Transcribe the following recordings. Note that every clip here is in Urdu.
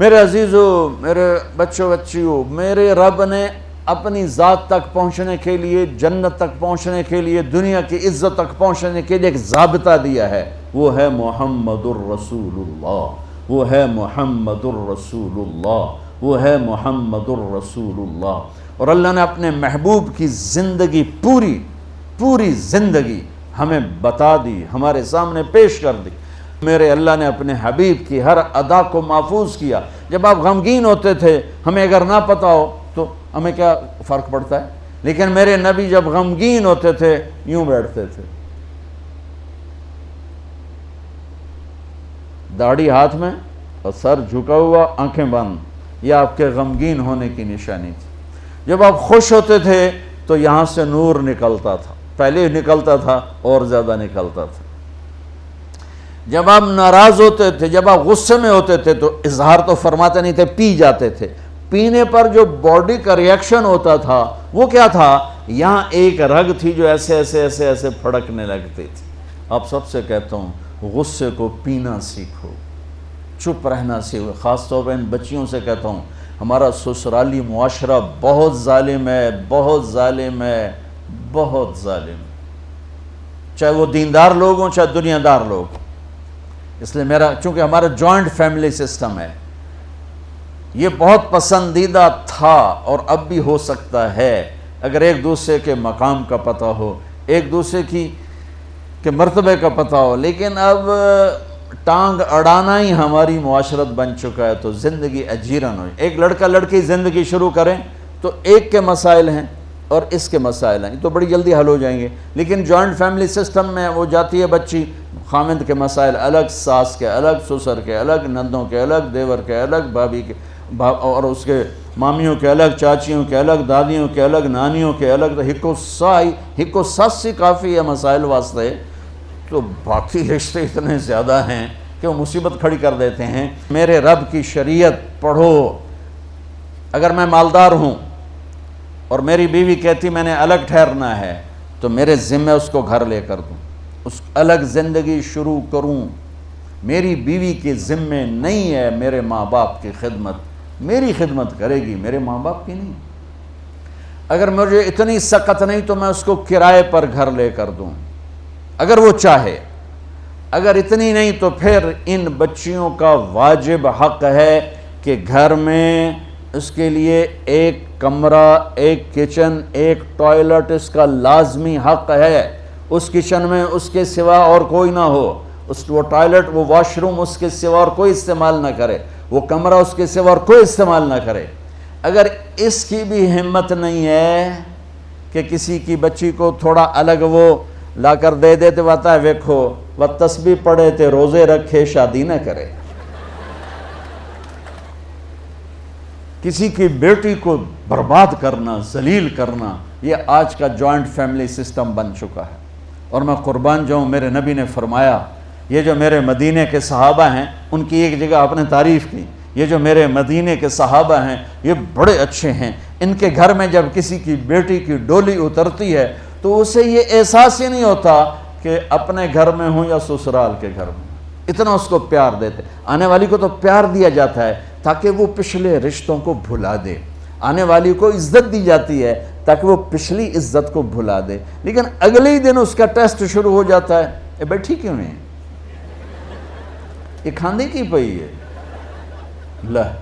میرے عزیزو، میرے بچوں بچیوں، میرے رب نے اپنی ذات تک پہنچنے کے لیے، جنت تک پہنچنے کے لیے، دنیا کی عزت تک پہنچنے کے لیے ایک ضابطہ دیا ہے، وہ ہے محمد الرسول اللہ، وہ ہے محمد الرسول اللہ، وہ ہے محمد الرسول اللہ۔ اور اللہ نے اپنے محبوب کی زندگی، پوری زندگی ہمیں بتا دی، ہمارے سامنے پیش کر دی۔ میرے اللہ نے اپنے حبیب کی ہر ادا کو محفوظ کیا۔ جب آپ غمگین ہوتے تھے، ہمیں اگر نہ پتہ ہو تو ہمیں کیا فرق پڑتا ہے، لیکن میرے نبی جب غمگین ہوتے تھے یوں بیٹھتے تھے، داڑھی ہاتھ میں اور سر جھکا ہوا، آنکھیں بند۔ یہ آپ کے غمگین ہونے کی نشانی تھی۔ جب آپ خوش ہوتے تھے تو یہاں سے نور نکلتا تھا، پہلے نکلتا تھا اور زیادہ نکلتا تھا۔ جب آپ ناراض ہوتے تھے، جب آپ غصے میں ہوتے تھے تو اظہار تو فرماتے نہیں تھے، پی جاتے تھے۔ پینے پر جو باڈی کا ریئیکشن ہوتا تھا وہ کیا تھا؟ یہاں ایک رگ تھی جو ایسے ایسے ایسے ایسے پھڑکنے لگتی تھی۔ آپ سب سے کہتا ہوں، غصے کو پینا سیکھو، چپ رہنا سیکھو۔ خاص طور پر ان بچیوں سے کہتا ہوں، ہمارا سسرالی معاشرہ بہت ظالم ہے، بہت ظالم ہے، بہت ظالم ہے، چاہے وہ دیندار لوگ ہوں چاہے دنیا دار لوگ ہوں۔ اس لیے چونکہ ہمارا جوائنٹ فیملی سسٹم ہے، یہ بہت پسندیدہ تھا اور اب بھی ہو سکتا ہے اگر ایک دوسرے کے مقام کا پتہ ہو، ایک دوسرے کے مرتبے کا پتہ ہو، لیکن اب ٹانگ اڑانا ہی ہماری معاشرت بن چکا ہے، تو زندگی اجیرن ہوئی۔ ایک لڑکا لڑکی زندگی شروع کریں تو ایک کے مسائل ہیں اور اس کے مسائل ہیں، تو بڑی جلدی حل ہو جائیں گے، لیکن جوائنٹ فیملی سسٹم میں وہ جاتی ہے بچی، خامند کے مسائل الگ، ساس کے الگ، سسر کے الگ، نندوں کے الگ، دیور کے الگ، بھابھی کے اور اس کے مامیوں کے الگ، چاچیوں کے الگ، دادیوں کے الگ، نانیوں کے الگ، تو ہکو ساسی کافی ہے مسائل واسطے، تو باقی رشتے اتنے زیادہ ہیں کہ وہ مصیبت کھڑی کر دیتے ہیں۔ میرے رب کی شریعت پڑھو۔ اگر میں مالدار ہوں اور میری بیوی کہتی میں نے الگ ٹھہرنا ہے تو میرے ذمہ اس کو گھر لے کر دوں، اس الگ زندگی شروع کروں۔ میری بیوی کے ذمہ نہیں ہے میرے ماں باپ کی خدمت، میری خدمت کرے گی، میرے ماں باپ کی نہیں۔ اگر مجھے اتنی سخت نہیں تو میں اس کو کرائے پر گھر لے کر دوں اگر وہ چاہے، اگر اتنی نہیں تو پھر ان بچیوں کا واجب حق ہے کہ گھر میں اس کے لیے ایک کمرہ، ایک کچن، ایک ٹوائلٹ اس کا لازمی حق ہے۔ اس کچن میں اس کے سوا اور کوئی نہ ہو، وہ ٹوائلٹ، وہ واش روم اس کے سوا اور کوئی استعمال نہ کرے، وہ کمرہ اس کے سوا اور کوئی استعمال نہ کرے۔ اگر اس کی بھی ہمت نہیں ہے کہ کسی کی بچی کو تھوڑا الگ وہ لا کر دے دیتے، بتا ہے ویکھو وہ تسبیح پڑھے تے روزے رکھے شادی نہ کرے۔ کسی کی بیٹی کو برباد کرنا، ذلیل کرنا، یہ آج کا جوائنٹ فیملی سسٹم بن چکا ہے۔ اور میں قربان جاؤں، میرے نبی نے فرمایا، یہ جو میرے مدینے کے صحابہ ہیں ان کی ایک جگہ آپ نے تعریف کی، یہ جو میرے مدینے کے صحابہ ہیں یہ بڑے اچھے ہیں، ان کے گھر میں جب کسی کی بیٹی کی ڈولی اترتی ہے تو اسے یہ احساس ہی نہیں ہوتا کہ اپنے گھر میں ہوں یا سسرال کے گھر میں، اتنا اس کو پیار دیتے۔ آنے والی کو تو پیار دیا جاتا ہے تاکہ وہ پچھلے رشتوں کو بھلا دے، آنے والی کو عزت دی جاتی ہے تاکہ وہ پچھلی عزت کو بھلا دے، لیکن اگلے ہی دن اس کا ٹیسٹ شروع ہو جاتا ہے، یہ بیٹھی کیوں نہیں، یہ کھاندی کی پئی ہے، لہ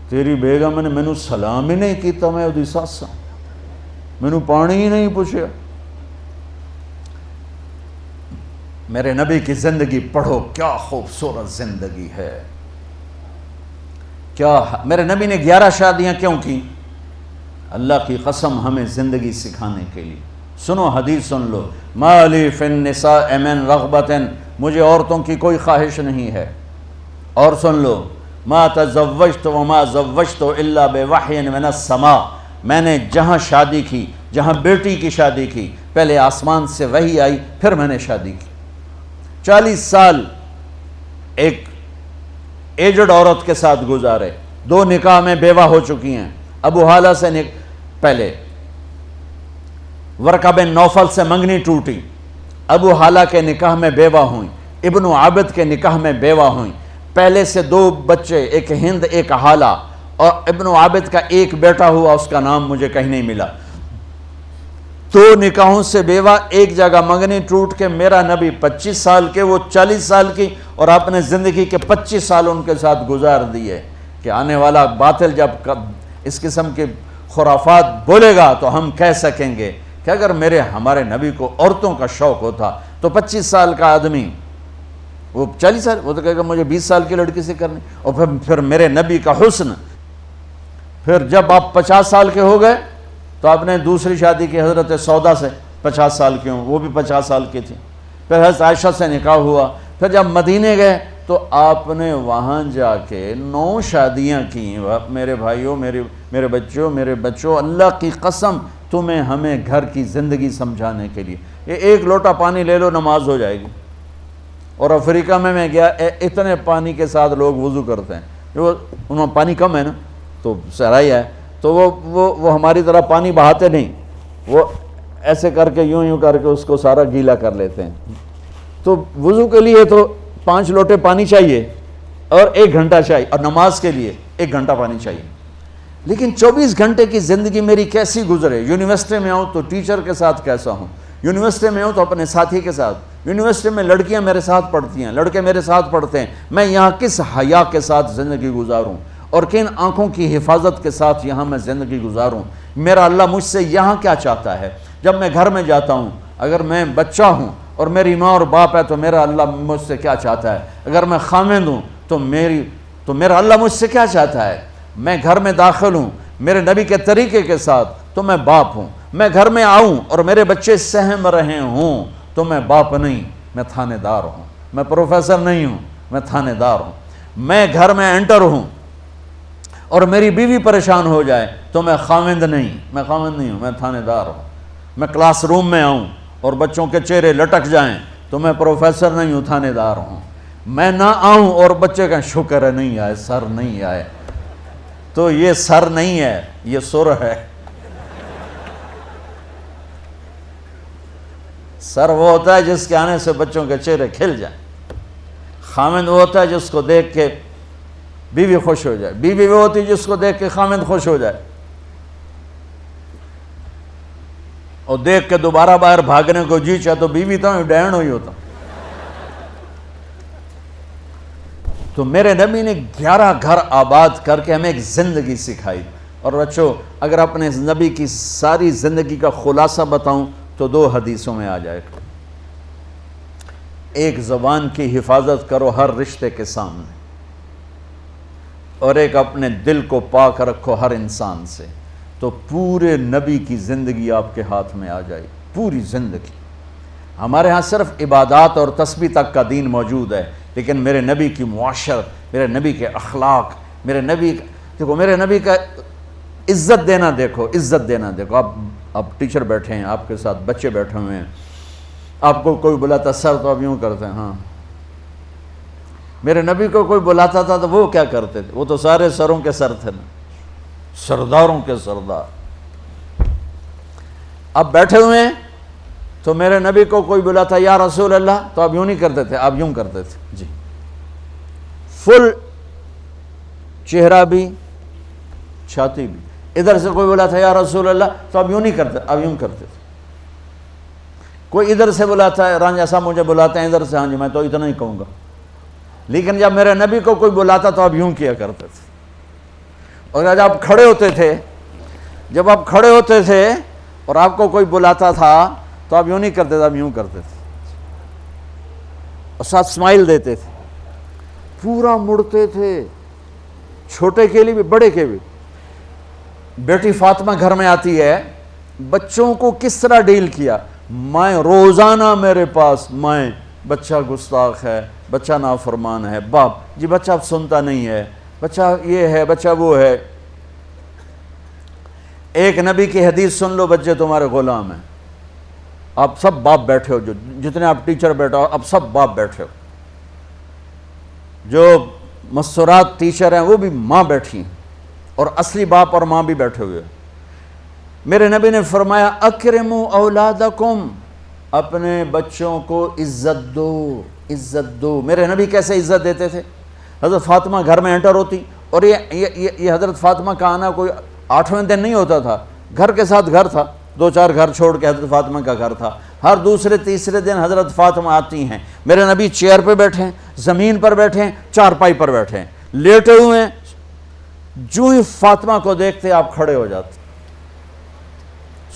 تیری بیگم نے مینوں سلام ہی نہیں کیتا، میں اودی ساس ہاں، مینوں پانی ہی نہیں پوچھا۔ میرے نبی کی زندگی پڑھو، کیا خوبصورت زندگی ہے، کیا میرے نبی نے 11 شادیاں کیوں کی؟ اللہ کی قسم ہمیں زندگی سکھانے کے لیے۔ سنو حدیث سن لو، ما لی فی النساء من رغبت، مجھے عورتوں کی کوئی خواہش نہیں ہے۔ اور سن لو، ما تزوجت وما زوجت الا بوحی من السماء، میں نے جہاں شادی کی، جہاں بیٹی کی شادی کی، پہلے آسمان سے وحی آئی پھر میں نے شادی کی۔ 40 سال ایک ایجڈ عورت کے ساتھ گزارے، 2 نکاح میں بیوہ ہو چکی ہیں۔ ابو حالہ سے پہلے ورقہ بن نوفل سے منگنی ٹوٹی، ابو حالہ کے نکاح میں بیوہ ہوئیں، ابن عابد کے نکاح میں بیوہ ہوئیں، پہلے سے 2 بچے، ایک ہند ایک حالہ، اور ابن عابد کا ایک بیٹا ہوا، اس کا نام مجھے کہیں نہیں ملا۔ 2 نکاحوں سے بیوہ، ایک جگہ منگنی ٹوٹ کے میرا نبی 25 سال کے، وہ 40 سال کی، اور آپ نے زندگی کے 25 سال ان کے ساتھ گزار دیے کہ آنے والا باطل جب اس قسم کے خرافات بولے گا تو ہم کہہ سکیں گے کہ اگر ہمارے نبی کو عورتوں کا شوق ہوتا تو 25 سال کا آدمی، وہ 40 سال، وہ تو کہے گا مجھے 20 سال کی لڑکی سے کرنی، اور پھر میرے نبی کا حسن۔ پھر جب آپ 50 سال کے ہو گئے تو آپ نے دوسری شادی کی حضرت سودا سے، 50 سال کی ہوں، وہ بھی 50 سال کی تھی۔ پھر حضرت عائشہ سے نکاح ہوا۔ پھر جب مدینے گئے تو آپ نے وہاں جا کے 9 شادیاں کی۔ میرے بھائیوں، میرے بچوں، اللہ کی قسم تمہیں ہمیں گھر کی زندگی سمجھانے کے لیے یہ 1 لوٹا پانی لے لو، نماز ہو جائے گی۔ اور افریقہ میں گیا، اتنے پانی کے ساتھ لوگ وضو کرتے ہیں، انہوں پانی کم ہے نا، تو صحرائی ہے، تو وہ ہماری طرح پانی بہاتے نہیں، وہ ایسے کر کے یوں کر کے اس کو سارا گیلا کر لیتے ہیں۔ تو وضو کے لیے تو 5 لوٹے پانی چاہیے اور 1 گھنٹہ چاہیے، اور نماز کے لیے 1 گھنٹہ پانی چاہیے۔ لیکن 24 گھنٹے کی زندگی میری کیسی گزرے؟ یونیورسٹی میں آؤں تو ٹیچر کے ساتھ کیسا ہوں، یونیورسٹی میں ہوں تو اپنے ساتھی کے ساتھ، یونیورسٹی میں لڑکیاں میرے ساتھ پڑھتی ہیں، لڑکے میرے ساتھ پڑھتے ہیں، میں یہاں کس حیا کے ساتھ زندگی گزاروں اور کن آنکھوں کی حفاظت کے ساتھ یہاں میں زندگی گزاروں؟ میرا اللہ مجھ سے یہاں کیا چاہتا ہے؟ جب میں گھر میں جاتا ہوں، اگر میں بچہ ہوں اور میری ماں اور باپ ہے تو میرا اللہ مجھ سے کیا چاہتا ہے؟ اگر میں خامند ہوں تو میرا اللہ مجھ سے کیا چاہتا ہے؟ میں گھر میں داخل ہوں میرے نبی کے طریقے کے ساتھ تو میں باپ ہوں۔ میں گھر میں آؤں اور میرے بچے سہم رہے ہوں تو میں باپ نہیں، میں تھانے دار ہوں۔ میں پروفیسر نہیں ہوں، میں تھانے دار ہوں۔ میں گھر میں انٹر ہوں اور میری بیوی پریشان ہو جائے تو میں خامند نہیں ہوں، میں تھانے دار ہوں۔ میں کلاس روم میں آؤں اور بچوں کے چہرے لٹک جائیں تو میں پروفیسر نہیں ہوں، تھانے دار ہوں۔ میں نہ آؤں اور بچے کہیں شکر ہے نہیں آئے، سر نہیں آئے، تو یہ سر نہیں ہے، یہ سر ہے۔ سر وہ ہوتا ہے جس کے آنے سے بچوں کے چہرے کھل جائیں، خامند وہ ہوتا ہے جس کو دیکھ کے بیوی خوش ہو جائے، بیوی وہ ہوتی ہے جس کو دیکھ کے خامند خوش ہو جائے، اور دیکھ کے دوبارہ باہر بھاگنے کو جی چاہے تو بیوی تو ڈین ہوئی ہوتا۔ تو میرے نبی نے 11 گھر آباد کر کے ہمیں ایک زندگی سکھائی۔ اور بچوں، اگر اپنے نبی کی ساری زندگی کا خلاصہ بتاؤں تو 2 حدیثوں میں آ جائے گا۔ ایک زبان کی حفاظت کرو ہر رشتے کے سامنے، اور ایک اپنے دل کو پاک رکھو ہر انسان سے، تو پورے نبی کی زندگی آپ کے ہاتھ میں آ جائے، پوری زندگی۔ ہمارے ہاں صرف عبادات اور تسبیح تک کا دین موجود ہے، لیکن میرے نبی کی معاشرت، میرے نبی کے اخلاق، میرے نبی کا عزت دینا دیکھو، عزت دینا دیکھو۔ آپ ٹیچر بیٹھے ہیں، آپ کے ساتھ بچے بیٹھے ہوئے ہیں، آپ کو کوئی بلاتا سر تو آپ یوں کرتے ہیں، ہاں۔ میرے نبی کو کوئی بلاتا تھا تو وہ کیا کرتے تھے؟ وہ تو سارے سروں کے سر تھے نا، سرداروں کے سردار۔ اب بیٹھے ہوئے ہیں تو میرے نبی کو کوئی بلاتا یا رسول اللہ تو آپ یوں نہیں کرتے تھے، آپ یوں کرتے تھے، جی، فل چہرہ بھی چھاتی بھی۔ ادھر سے کوئی بلاتا یا رسول اللہ تو آپ یوں نہیں کرتے، آپ یوں کرتے تھے۔ کوئی ادھر سے بلاتا ہے، رانجھا صاحب مجھے بلاتے ہیں ادھر سے، ہاں جی میں تو اتنا ہی کہوں گا۔ لیکن جب میرے نبی کو کوئی بلاتا تو آپ یوں کیا کرتے تھے۔ اور جب آپ کھڑے ہوتے تھے اور آپ کو کوئی بلاتا تھا تو آپ یوں نہیں کرتے تھے، آپ یوں کرتے تھے، اور ساتھ اسمائل دیتے تھے، پورا مڑتے تھے، چھوٹے کے لیے بھی بڑے کے بھی۔ بیٹی فاطمہ گھر میں آتی ہے، بچوں کو کس طرح ڈیل کیا؟ مائیں روزانہ میرے پاس، مائیں بچہ گستاخ ہے، بچہ نافرمان ہے، باپ جی بچہ اب سنتا نہیں ہے، بچہ یہ ہے، بچہ وہ ہے۔ ایک نبی کی حدیث سن لو، بچے تمہارے غلام ہیں۔ آپ سب باپ بیٹھے ہو، جو جتنے آپ ٹیچر بیٹھے ہو اب سب باپ بیٹھے ہو، جو مستورات ٹیچر ہیں وہ بھی ماں بیٹھی ہیں، اور اصلی باپ اور ماں بھی بیٹھے ہوئے ہیں۔ میرے نبی نے فرمایا اکرموا اولادکم، اپنے بچوں کو عزت دو، عزت دو۔ میرے نبی کیسے عزت دیتے تھے؟ حضرت فاطمہ گھر میں انٹر ہوتی، اور یہ حضرت فاطمہ کا آنا کوئی 8ویں دن نہیں ہوتا تھا، گھر کے ساتھ گھر تھا، 2-4 گھر چھوڑ کے حضرت فاطمہ کا گھر تھا، ہر دوسرے تیسرے دن حضرت فاطمہ آتی ہیں، میرے نبی چیئر پہ بیٹھے ہیں، زمین پر بیٹھے ہیں، چارپائی پر بیٹھے ہیں، لیٹے ہوئے ہیں، جو ہی فاطمہ کو دیکھتے آپ کھڑے ہو جاتے.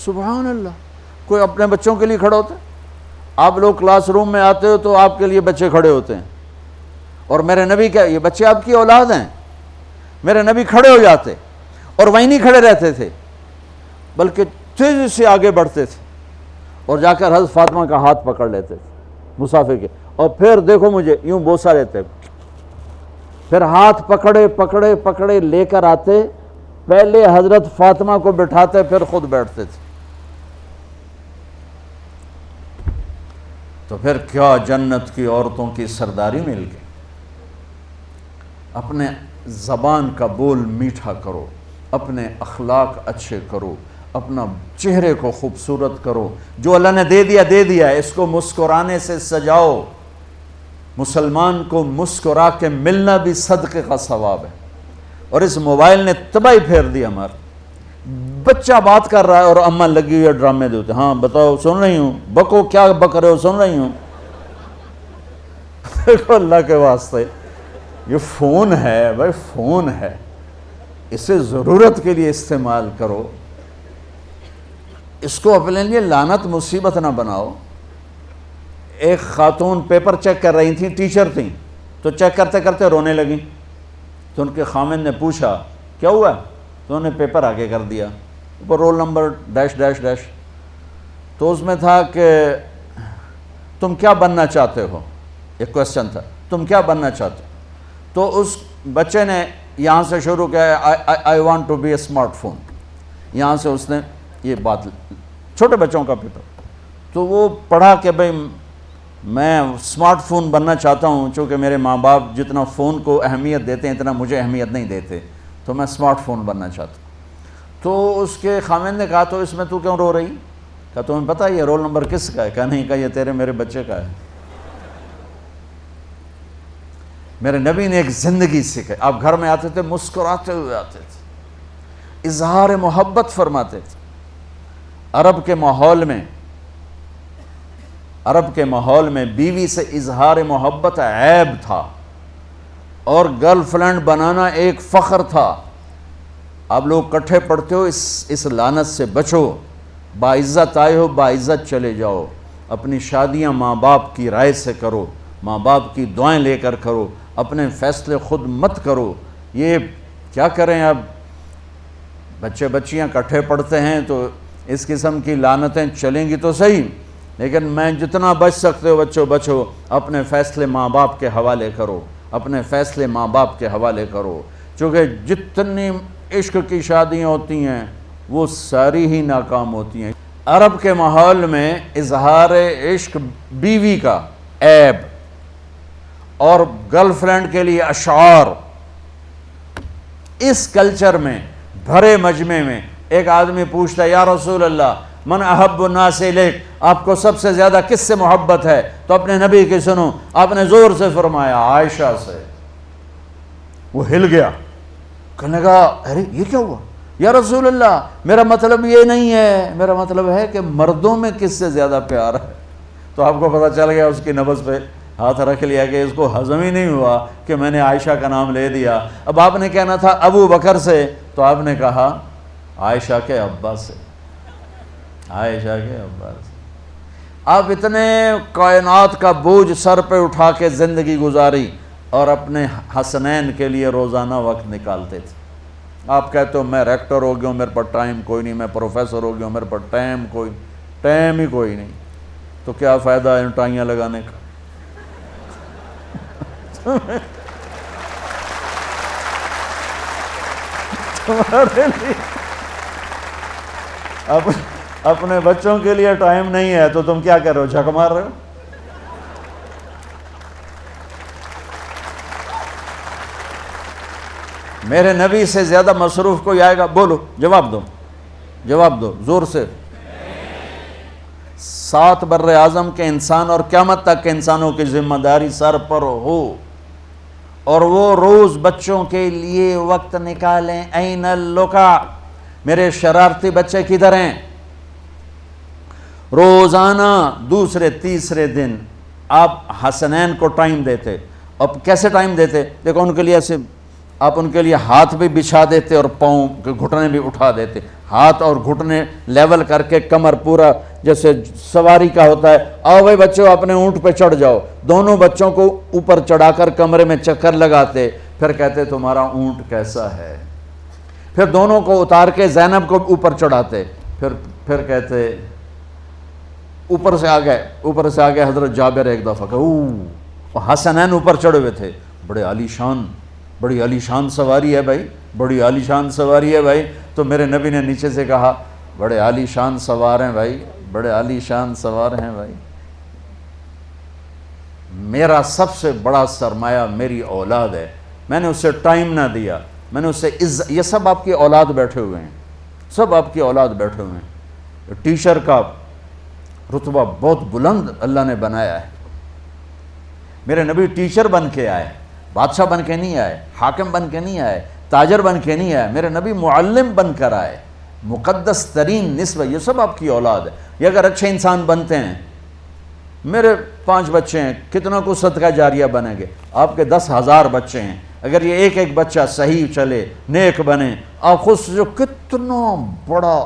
سبحان اللہ. کوئی اپنے بچوں کے لیے کھڑا ہوتا ہے؟ آپ لوگ کلاس روم میں آتے ہو تو آپ کے لیے بچے کھڑے ہوتے ہیں، اور میرے نبی کیا یہ بچے آپ کی اولاد ہیں؟ میرے نبی کھڑے ہو جاتے، اور وہیں نہیں کھڑے رہتے تھے بلکہ تیزی سے آگے بڑھتے تھے اور جا کر حضرت فاطمہ کا ہاتھ پکڑ لیتے تھے مسافر کے، اور پھر دیکھو مجھے یوں بوسہ لیتے، پھر ہاتھ پکڑے پکڑے پکڑے لے کر آتے، پہلے حضرت فاطمہ کو بٹھاتے پھر خود بیٹھتے تھے. تو پھر کیا جنت کی عورتوں کی سرداری مل گئی. اپنے زبان کا بول میٹھا کرو، اپنے اخلاق اچھے کرو، اپنا چہرے کو خوبصورت کرو، جو اللہ نے دے دیا ہے، اس کو مسکرانے سے سجاؤ. مسلمان کو مسکرا کے ملنا بھی صدقے کا ثواب ہے. اور اس موبائل نے تباہی پھیر دی ہمارا. بچہ بات کر رہا ہے اور اماں لگی ہوئی ہے ڈرامے دیتے، ہاں بتاؤ سن رہی ہوں، بکو کیا بک رہے ہو، سن رہی ہوں. دیکھو اللہ کے واسطے یہ فون ہے بھائی، فون ہے، اسے ضرورت کے لیے استعمال کرو، اس کو اپنے لیے لعنت مصیبت نہ بناؤ. ایک خاتون پیپر چیک کر رہی تھیں، ٹیچر تھیں، تو چیک کرتے کرتے رونے لگیں، تو ان کے خامند نے پوچھا کیا ہوا؟ تو انہوں نے پیپر آگے کر دیا، اوپر roll number dash dash dash. تو اس میں تھا کہ تم کیا بننا چاہتے ہو، ایک کویسچن تھا، تم کیا بننا چاہتے ہو؟ تو اس بچے نے یہاں سے شروع کیا، I want to be a smart phone. یہاں سے اس نے یہ بات، چھوٹے بچوں کا پیپر، تو وہ پڑھا کہ بھئی میں اسمارٹ فون بننا چاہتا ہوں، چونکہ میرے ماں باپ جتنا فون کو اہمیت دیتے ہیں اتنا مجھے اہمیت نہیں دیتے، تو میں اسمارٹ فون بننا چاہتا ہوں. تو اس کے خامند نے کہا تو اس میں تو کیوں رو رہی؟ کہا تمہیں پتہ ہے یہ رول نمبر کس کا ہے؟ کہا نہیں. کہا یہ تیرے میرے بچے کا ہے. میرے نبی نے ایک زندگی سکھائی. آپ گھر میں آتے تھے مسکراتے ہوئے آتے تھے، اظہار محبت فرماتے تھے. عرب کے ماحول میں بیوی سے اظہار محبت عیب تھا، اور گرل فرینڈ بنانا ایک فخر تھا. آپ لوگ کٹھے پڑھتے ہو، اس لعنت سے بچو. باعزت آئے ہو، باعزت چلے جاؤ. اپنی شادیاں ماں باپ کی رائے سے کرو، ماں باپ کی دعائیں لے کر کرو، اپنے فیصلے خود مت کرو. یہ کیا کریں، اب بچے بچیاں کٹھے پڑھتے ہیں تو اس قسم کی لعنتیں چلیں گی تو صحیح، لیکن میں جتنا بچ سکتے ہو بچو بچو. اپنے فیصلے ماں باپ کے حوالے کرو، اپنے فیصلے ماں باپ کے حوالے کرو. چونکہ جتنی عشق کی شادیاں ہوتی ہیں وہ ساری ہی ناکام ہوتی ہیں. عرب کے ماحول میں اظہار عشق بیوی کا عیب، اور گرل فرینڈ کے لیے اشعار. اس کلچر میں بھرے مجمع میں ایک آدمی پوچھتا ہے یا رسول اللہ من احب الناس الیک، آپ کو سب سے زیادہ کس سے محبت ہے؟ تو اپنے نبی کی سنو. آپ نے زور سے فرمایا عائشہ سے. وہ ہل گیا، کہنے لگا ارے یہ کیا ہوا یا رسول اللہ، میرا مطلب یہ نہیں ہے، میرا مطلب ہے کہ مردوں میں کس سے زیادہ پیار ہے. تو آپ کو پتہ چل گیا، اس کی نبض پہ ہاتھ رکھ لیا کہ اس کو ہضم ہی نہیں ہوا کہ میں نے عائشہ کا نام لے دیا. اب آپ نے کہنا تھا ابو بکر سے، تو آپ نے کہا عائشہ کے ابا سے، عائشہ کے ابا سے. آپ اتنے کائنات کا بوجھ سر پہ اٹھا کے زندگی گزاری، اور اپنے حسنین کے لیے روزانہ وقت نکالتے تھے. آپ کہتے ہو میں ریکٹر ہو گیا ہوں، میرے پاس ٹائم کوئی نہیں، میں پروفیسر ہو گیا ہوں، میرے پاس ٹائم ہی کوئی نہیں. تو کیا فائدہ ہے ٹائیاں لگانے کا؟ تمہارے لیے اپنے بچوں کے لیے ٹائم نہیں ہے تو تم کیا کر رہے ہو، جھک مار رہے ہو؟ میرے نبی سے زیادہ مصروف کوئی آئے گا؟ بولو، جواب دو زور سے. 7 بر اعظم کے انسان اور قیامت تک کے انسانوں کی ذمہ داری سر پر ہو، اور وہ روز بچوں کے لیے وقت نکالیں. این اللقا، میرے شرارتی بچے کدھر ہیں؟ روزانہ دوسرے تیسرے دن آپ حسنین کو ٹائم دیتے. اب کیسے ٹائم دیتے؟ دیکھو ان کے لیے ایسے آپ ان کے لیے ہاتھ بھی بچھا دیتے اور پاؤں کے گھٹنے بھی اٹھا دیتے. ہاتھ اور گھٹنے لیول کر کے کمر پورا جیسے سواری کا ہوتا ہے. آؤ بھائی بچوں اپنے اونٹ پہ چڑھ جاؤ. دونوں بچوں کو اوپر چڑھا کر کمرے میں چکر لگاتے. پھر کہتے تمہارا اونٹ کیسا ہے. پھر دونوں کو اتار کے زینب کو اوپر چڑھاتے. پھر کہتے اوپر سے آ گئے حضرت جابر ایک دفعہ کہ حسنین اوپر چڑھے ہوئے تھے. بڑی عالی شان سواری ہے بھائی، بڑی عالی شان سواری ہے بھائی. تو میرے نبی نے نیچے سے کہا بڑے عالی شان سوار ہیں بھائی، بڑے عالی شان سوار ہیں بھائی. میرا سب سے بڑا سرمایہ میری اولاد ہے. میں نے اسے ٹائم نہ دیا، میں نے اسے یہ سب آپ کی اولاد بیٹھے ہوئے ہیں، سب آپ کی اولاد بیٹھے ہوئے ہیں. ٹیچر کا رتبہ بہت بلند اللہ نے بنایا ہے. میرے نبی ٹیچر بن کے آئے، بادشاہ بن کے نہیں آئے، حاکم بن کے نہیں آئے، تاجر بن کے نہیں آئے. میرے نبی معلم بن کر آئے. مقدس ترین نسبت، یہ سب آپ کی اولاد ہے. یہ اگر اچھے انسان بنتے ہیں، میرے 5 بچے ہیں، کتنا کو صدقہ جاریہ بنیں گے. آپ کے 10,000 بچے ہیں، اگر یہ ایک بچہ صحیح چلے، نیک بنے، آپ خود سے جو کتنا بڑا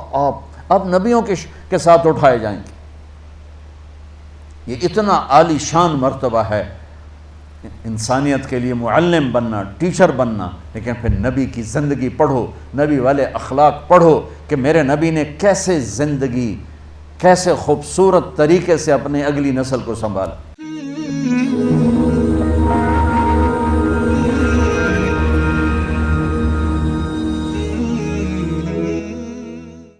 آپ نبیوں کے ساتھ اٹھائے جائیں گے. یہ اتنا عالی شان مرتبہ ہے انسانیت کے لیے معلم بننا، ٹیچر بننا. لیکن پھر نبی کی زندگی پڑھو، نبی والے اخلاق پڑھو کہ میرے نبی نے کیسے زندگی، کیسے خوبصورت طریقے سے اپنی اگلی نسل کو سنبھالا.